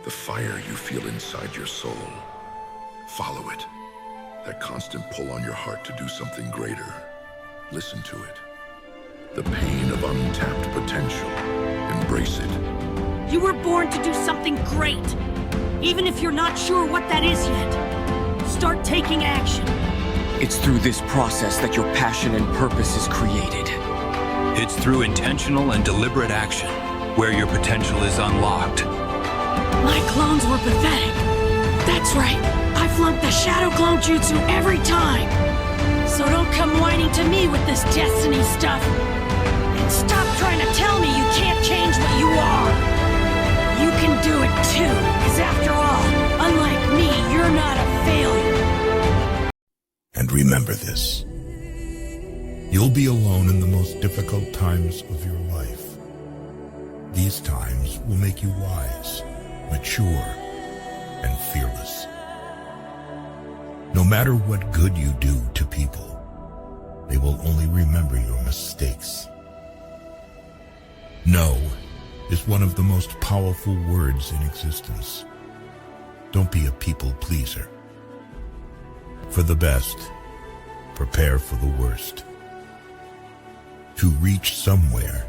The fire you feel inside your soul. Follow it. That constant pull on your heart to do something greater. Listen to it. The pain of untapped potential. Embrace it. You were born to do something great, even if you're not sure what that is yet. Start taking action. It's through this process that your passion and purpose is created. It's through intentional and deliberate action where your potential is unlocked. My clones were pathetic. That's right. I flunked the Shadow Clone Jutsu every time. So don't come whining to me with this destiny stuff. And stop trying to tell me you can't change what you are. You can do it too, because after all, unlike me, you're not a failure. And remember this. You'll be alone in the most difficult times of your life. These times will make you wise, mature, and fearless. No matter what good you do to people, they will only remember your mistakes. No is one of the most powerful words in existence. Don't be a people pleaser. For the best, prepare for the worst. To reach somewhere,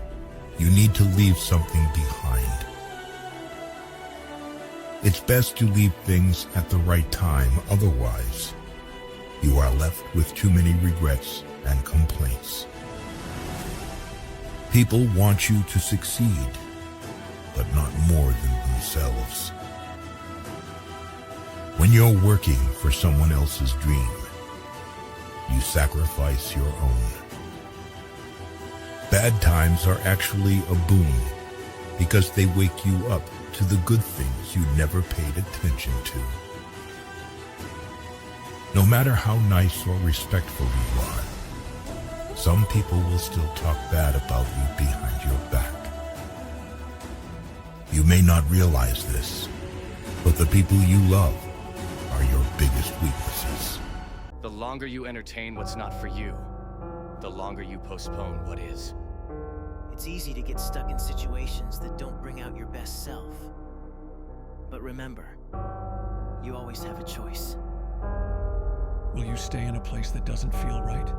you need to leave something behind. It's best to leave things at the right time, otherwise, you are left with too many regrets and complaints. People want you to succeed, but not more than themselves. When you're working for someone else's dream, you sacrifice your own. Bad times are actually a boon because they wake you up to the good things you never paid attention to. No matter how nice or respectful you are, some people will still talk bad about you behind your back. You may not realize this, but the people you love are your biggest weaknesses. The longer you entertain what's not for you, the longer you postpone what is. It's easy to get stuck in situations that don't bring out your best self. But remember, you always have a choice. Will you stay in a place that doesn't feel right?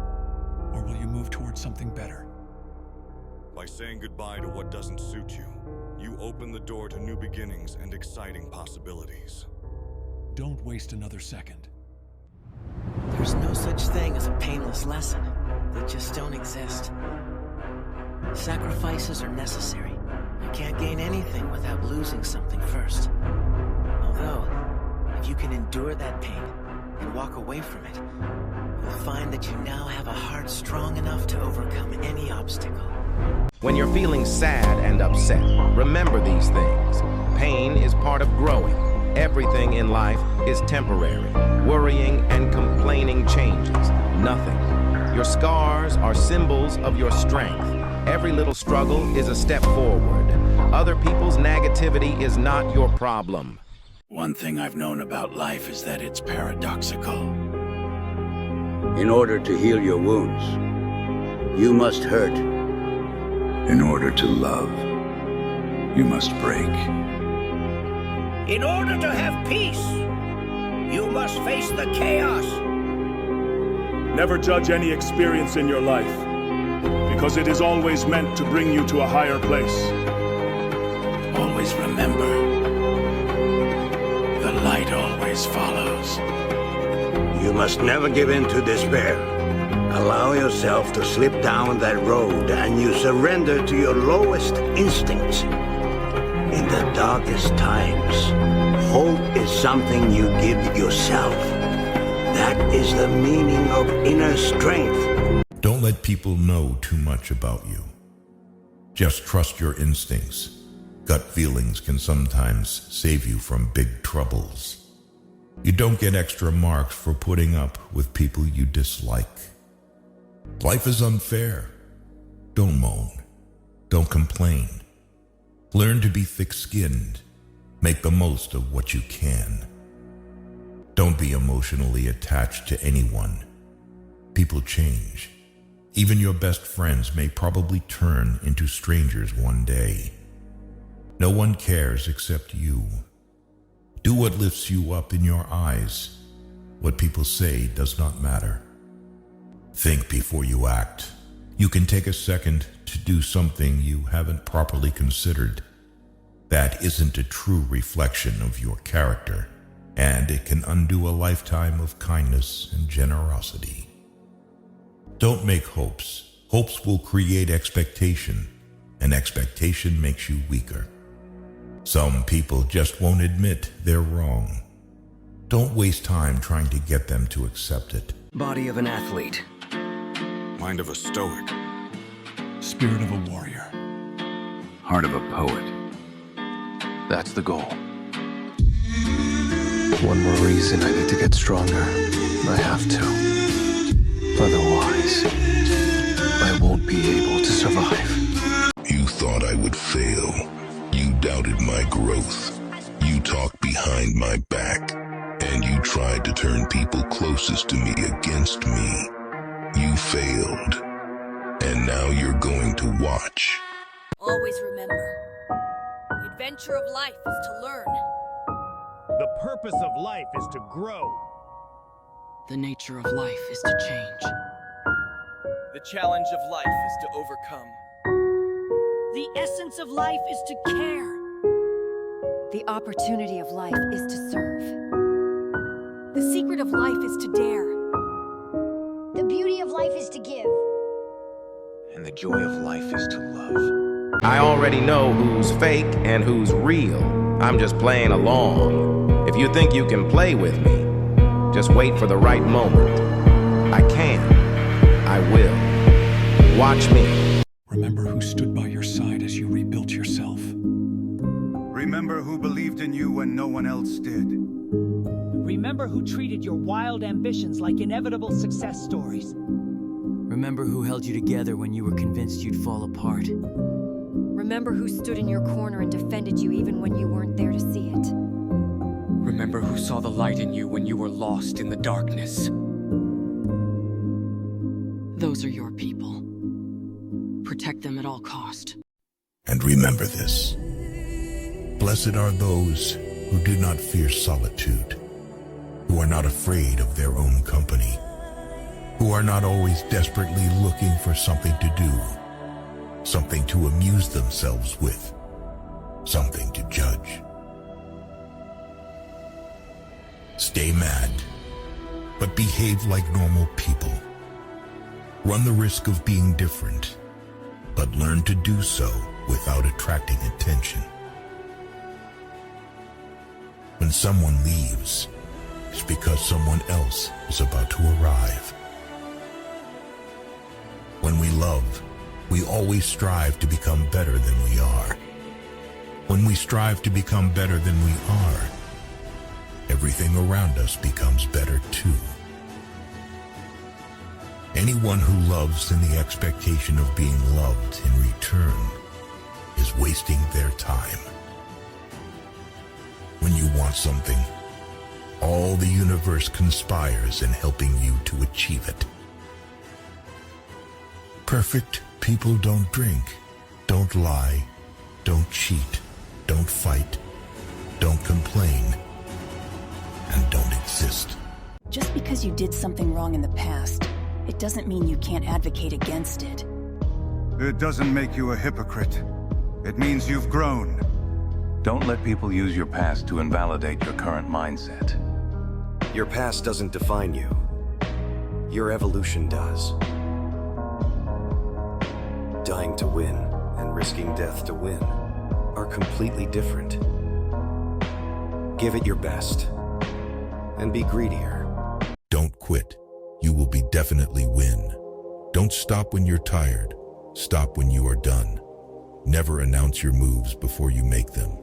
Or will you move towards something better? By saying goodbye to what doesn't suit you, you open the door to new beginnings and exciting possibilities. Don't waste another second. There's no such thing as a painless lesson. They just don't exist. Sacrifices are necessary. You can't gain anything without losing something first. Although, if you can endure that pain and walk away from it, you'll find that you now have a heart strong enough to overcome any obstacle. When you're feeling sad and upset, remember these things. Pain is part of growing. Everything in life is temporary. Worrying and complaining changes nothing. Your scars are symbols of your strength. Every little struggle is a step forward. Other people's negativity is not your problem. One thing I've known about life is that it's paradoxical. In order to heal your wounds, you must hurt. In order to love, you must break. In order to have peace, you must face the chaos. Never judge any experience in your life, because it is always meant to bring you to a higher place. Always remember, the light always follows. You must never give in to despair. Allow yourself to slip down that road and you surrender to your lowest instincts. In the darkest times, hope is something you give yourself. That is the meaning of inner strength. Don't let people know too much about you. Just trust your instincts. Gut feelings can sometimes save you from big troubles. You don't get extra marks for putting up with people you dislike. Life is unfair. Don't moan. Don't complain. Learn to be thick-skinned. Make the most of what you can. Don't be emotionally attached to anyone. People change. Even your best friends may probably turn into strangers one day. No one cares except you. what lifts you up in your eyes. What people say does not matter. Think before you act. You can take a second to do something you haven't properly considered. That isn't a true reflection of your character, and it can undo a lifetime of kindness and generosity. Don't make hopes. Hopes will create expectation, and expectation makes you weaker. Some people just won't admit they're wrong. Don't waste time trying to get them to accept it. Body of an athlete. Mind of a stoic. Spirit of a warrior. Heart of a poet. That's the goal. One more reason I need to get stronger. I have to. Otherwise, I won't be able to survive. You thought I would fail. You doubted my growth. You talked behind my back. And you tried to turn people closest to me against me. You failed. And now you're going to watch. Always remember, the adventure of life is to learn. The purpose of life is to grow. The nature of life is to change. The challenge of life is to overcome. The essence of life is to care. The opportunity of life is to serve. The secret of life is to dare. The beauty of life is to give. And the joy of life is to love. I already know who's fake and who's real. I'm just playing along. If you think you can play with me, just wait for the right moment. I can. I will. Watch me. Remember who stood by your side as you rebuilt yourself. Remember who believed in you when no one else did. Remember who treated your wild ambitions like inevitable success stories. Remember who held you together when you were convinced you'd fall apart. Remember who stood in your corner and defended you even when you weren't there to see it. Remember who saw the light in you when you were lost in the darkness. Those are your people. Protect them at all cost. And remember this. Blessed are those who do not fear solitude, who are not afraid of their own company, who are not always desperately looking for something to do, something to amuse themselves with, something to judge. Stay mad, but behave like normal people. Run the risk of being different, but learn to do so without attracting attention. When someone leaves, it's because someone else is about to arrive. When we love, we always strive to become better than we are. When we strive to become better than we are, everything around us becomes better too. Anyone who loves in the expectation of being loved in return is wasting their time. When you want something, all the universe conspires in helping you to achieve it. Perfect people don't drink, don't lie, don't cheat, don't fight, don't complain, and don't exist. Just because you did something wrong in the past, it doesn't mean you can't advocate against it. It doesn't make you a hypocrite. It means you've grown. Don't let people use your past to invalidate your current mindset. Your past doesn't define you. Your evolution does. Dying to win and risking death to win are completely different. Give it your best and be greedier. Don't quit. You will be definitely win. Don't stop when you're tired. Stop when you are done. Never announce your moves before you make them.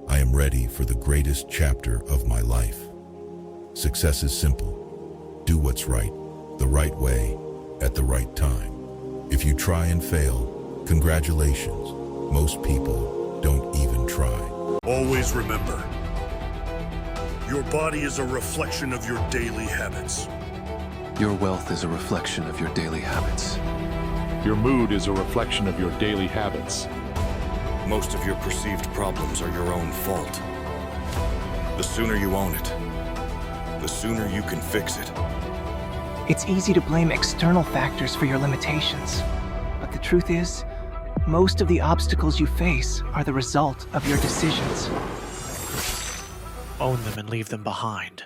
I am ready for the greatest chapter of my life. Success is simple. Do what's right, the right way, at the right time. If you try and fail, congratulations. Most people don't even try. Always remember, your body is a reflection of your daily habits. Your wealth is a reflection of your daily habits. Your mood is a reflection of your daily habits. Most of your perceived problems are your own fault. The The sooner you own it, the sooner you can fix it. It's easy to blame external factors for your limitations. But the truth is, most of the obstacles you face are the result of your decisions. Own them and leave them behind.